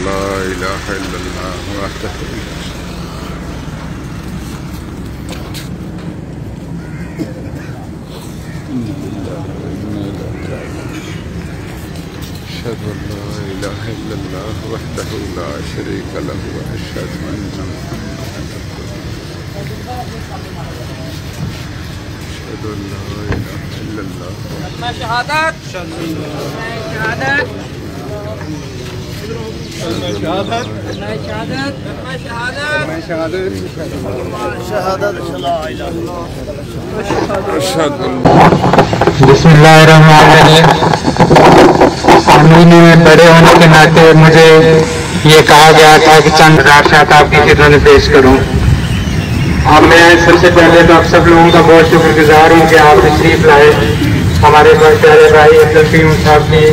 لا إله إلا الله وحده أشهد أن لا إله إلا الله وحده لا شريك له وأشهد أن محمدا أشهد أن لا إله إلا الله شهادت شهادت شهادت بسم اللہ الرحمن الرحیم۔ آمین میں بڑے ہونے کے ناطے مجھے یہ کہا گیا تھا کہ چند ہزار شاعر آپ کی خدمت میں پیش کروں۔ اب میں سب سے پہلے تو آپ سب لوگوں کا بہت شکر گزار ہوں کہ آپ تشریف لائے ہمارے بہت پیارے بھائی عبدالقیوم صاحب کی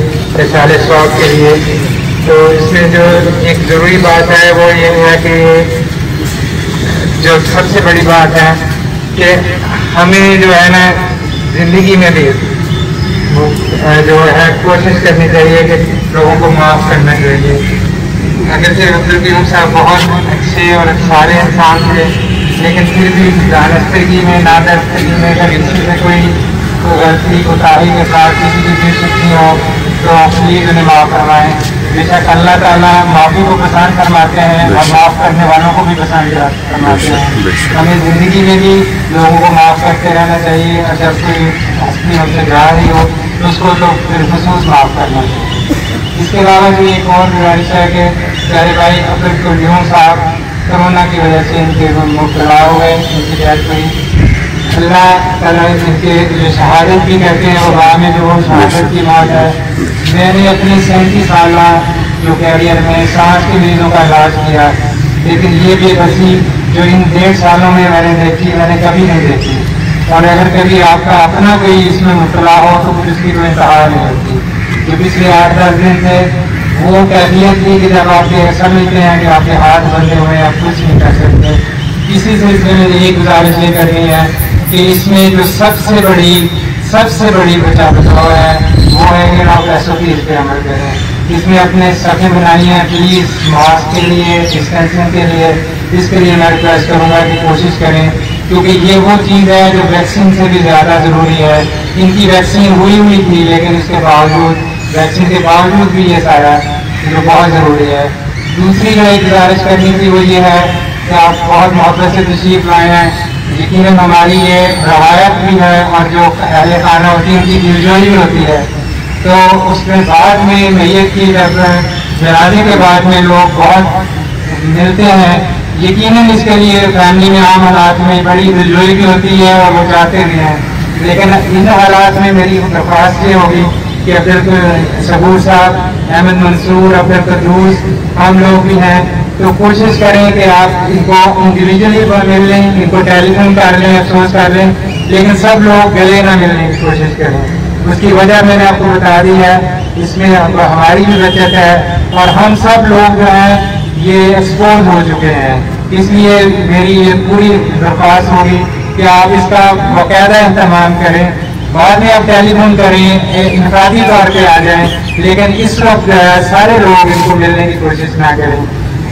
رسالہ ثواب کے لیے۔ تو اس میں جو ایک ضروری بات ہے وہ یہ ہے کہ جو سب سے بڑی بات ہے کہ ہمیں جو ہے نا زندگی میں بھی جو ہے کوشش کرنی چاہیے کہ لوگوں کو معاف کرنا چاہیے۔ اگرچہ عبدالقیوم صاحب بہت اچھے اور سارے انسان تھے، لیکن پھر بھی دانستگی میں نادانستگی میں اگر کسی سے کوئی غلطی کوتاہی کے ساتھ کسی کی بے شکلی ہو تو پلیز انہیں معاف کروائیں۔ بے شک اللہ تعالیٰ معافی کو پسند فرماتے ہیں اور معاف کرنے والوں کو بھی پسند فرماتے ہیں۔ ہمیں زندگی میں بھی لوگوں کو معاف کرتے رہنا چاہیے، اور جب کوئی ہستی ہم سے جا رہی ہو تو اس کو تو بالخصوص معاف کرنا چاہیے۔ اس کے علاوہ بھی ایک اور گزارش ہے کہ پیارے بھائی عبدالقیوم صاحب کرونا کی وجہ سے ان کے مبتلا ہو گئے، ان کی ڈیتھ ہوئی۔ اللہ تعالیٰ ان کے جو شہادت بھی کرتے ہیں وہ بعد میں جو شہادت کی موت ہے۔ میں نے اپنی 37 سالہ جو کیریئر میں سانس کے مریضوں کا علاج کیا، لیکن یہ بے بسی جو ان 1.5 سالوں میں نے دیکھی میں نے کبھی نہیں دیکھی۔ اور اگر کبھی آپ کا اپنا کوئی اس میں مبتلا ہو تو پھر اس کی کوئی انتہا نہیں ہوتی۔ جو پچھلے 8-10 دن سے وہ کیفیت تھی کہ جب آپ یہ سمجھتے ہیں کہ آپ کے ہاتھ بندھے ہوئے ہیں، آپ کچھ نہیں کر سکتے۔ اسی سلسلے میں یہ گزارش یہ کرنی ہے کہ اس میں جو سب سے بڑی بچاؤ ہے وہ ہے کہ آپ SOPs پہ عمل کریں۔ اس میں اپنے صفحے بنائیے پلیز، ماسک کے لیے، ڈسٹینسنگ کے لیے۔ اس کے لیے میں ریکویسٹ کروں گا کہ کوشش کریں، کیونکہ یہ وہ چیز ہے جو ویکسین سے بھی زیادہ ضروری ہے۔ ان کی ویکسین ہوئی تھی، لیکن اس کے باوجود ویکسین کے باوجود بھی یہ سارا جو بہت ضروری ہے۔ دوسری جو ایک گزارش کرنی تھی وہ یہ ہے کہ آپ بہت محبت سے تشریف لائے ہیں۔ یقیناً ہماری یہ روایت بھی ہے، اور جو اہل خانہ ہوتی ہے ان کی دلجوئی بھی ہوتی ہے۔ تو اس میں بعد میں میت کی جنازے کے بعد میں لوگ بہت ملتے ہیں۔ یقیناً اس کے لیے فیملی میں عام حالات میں بڑی دلجوئی بھی ہوتی ہے اور وہ چاہتے بھی ہیں، لیکن ان حالات میں میری درخواست یہ ہوگی کہ عبدالصبور صاحب، احمد منصور، عبدالقدوس، ہم لوگ بھی ہیں، تو کوشش کریں کہ آپ ان کو انڈیویجلی مل لیں، ان کو ٹیلی فون کر لیں، افسوس کر لیں، لیکن سب لوگ گلے نہ ملنے کی کوشش کریں۔ اس کی وجہ میں نے آپ کو بتا دی ہے، اس میں ہماری بھی بچت ہے اور ہم سب لوگ جو ہیں یہ ایکسپوز ہو چکے ہیں۔ اس لیے میری یہ پوری درخواست ہوگی کہ آپ اس کا باقاعدہ اہتمام کریں۔ بعد میں آپ ٹیلی فون کریں، انفرادی طور پہ آ جائیں، لیکن اس وقت سارے لوگ ان کو ملنے کی کوشش نہ کریں۔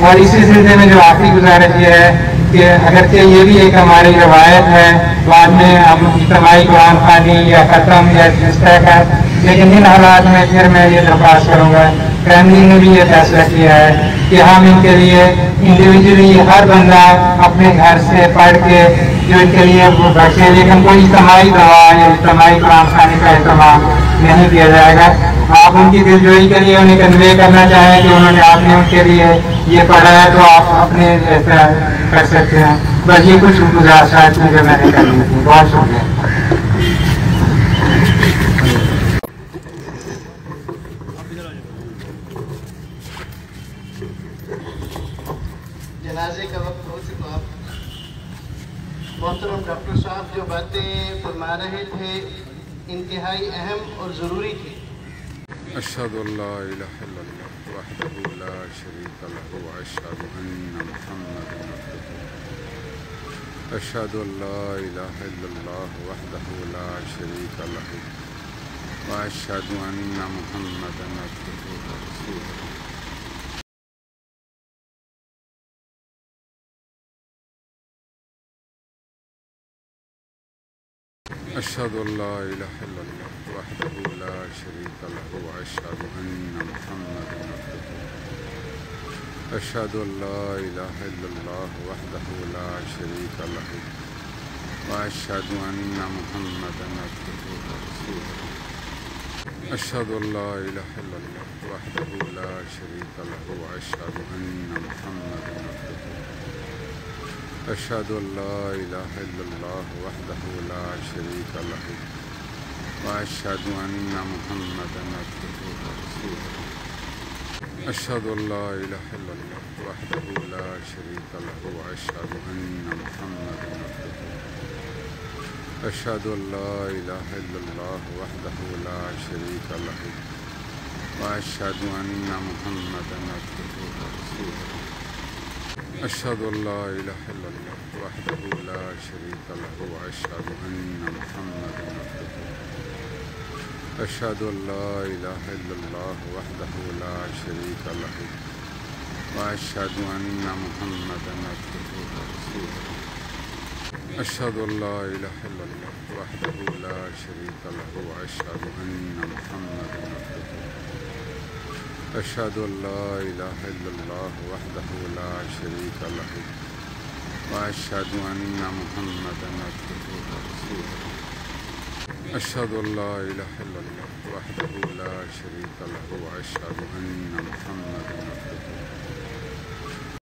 اور اسی سلسلے میں جو آخری گزارش یہ ہے کہ اگرچہ یہ بھی ایک ہماری روایت ہے، بعد میں ہم اجتماعی قرآن خوانی یا ختم یا جس طرح کا، لیکن ان حالات میں پھر میں یہ درخواست کروں گا، فیملی نے بھی یہ فیصلہ کیا ہے کہ ہم ان کے لیے انڈیویجلی ہر بندہ اپنے گھر سے پڑھ کے جو ان کے لیے وہ بچے، لیکن کوئی اجتماعی دعا یا اجتماعی قرآن خوانی کا اہتمام نہیں کیا جائے گا۔ آپ ان کی دلجوئی کے لیے انہیں کنوے کرنا چاہیں کہ انہوں نے آپ نے ان کے لیے یہ پڑھا ہے تو آپ اپنے کر سکتے ہیں۔ بس یہ کچھ گزارشات تھیں جو میں نے کرنی تھی۔ بہت شکریہ۔ جنازے کا وقت ہو چکا۔ محترم ڈاکٹر صاحب جو باتیں فرما رہے تھے انتہائی اہم اور ضروری تھی۔ أشهد أن لا إله إلا الله وحده لا شريك له وأشهد أن محمدا عبده أشهد أن لا إله إلا الله وحده لا شريك له وأشهد أن محمدا عبده ورسوله أشهد أن لا إله إلا الله وحده لا شريك له وأشهد أن محمدا عبده أشهد أن لا إله إلا الله وحده لا شريك له وأشهد أن محمدا عبده ورسوله أشهد أن لا إله إلا الله وحده لا شريك له وأشهد أن محمدا عبده أشهد أن لا إله إلا الله وحده لا شريك له وأشهد أن محمدا عبده ورسوله أشهد أن لا إله إلا الله وحده لا شريك له وأشهد أن محمدا عبده أشهد أن لا إله إلا الله وحده لا شريك له وأشهد أن محمدا عبده ورسوله أشهد أن لا إله إلا الله وحده لا شريك له وأشهد أن محمدا عبده أشهد أن لا إله إلا الله وحده لا شريك له وأشهد أن محمدا عبده ورسوله أشهد أن لا إله إلا الله وحده لا شريك له وأشهد أن محمدا عبده أشهد أن لا إله إلا الله وحده لا شريك له وأشهد أن محمدا عبده ورسوله أشهد أن لا إله إلا الله وحده لا شريك له وأشهد أن محمدا عبده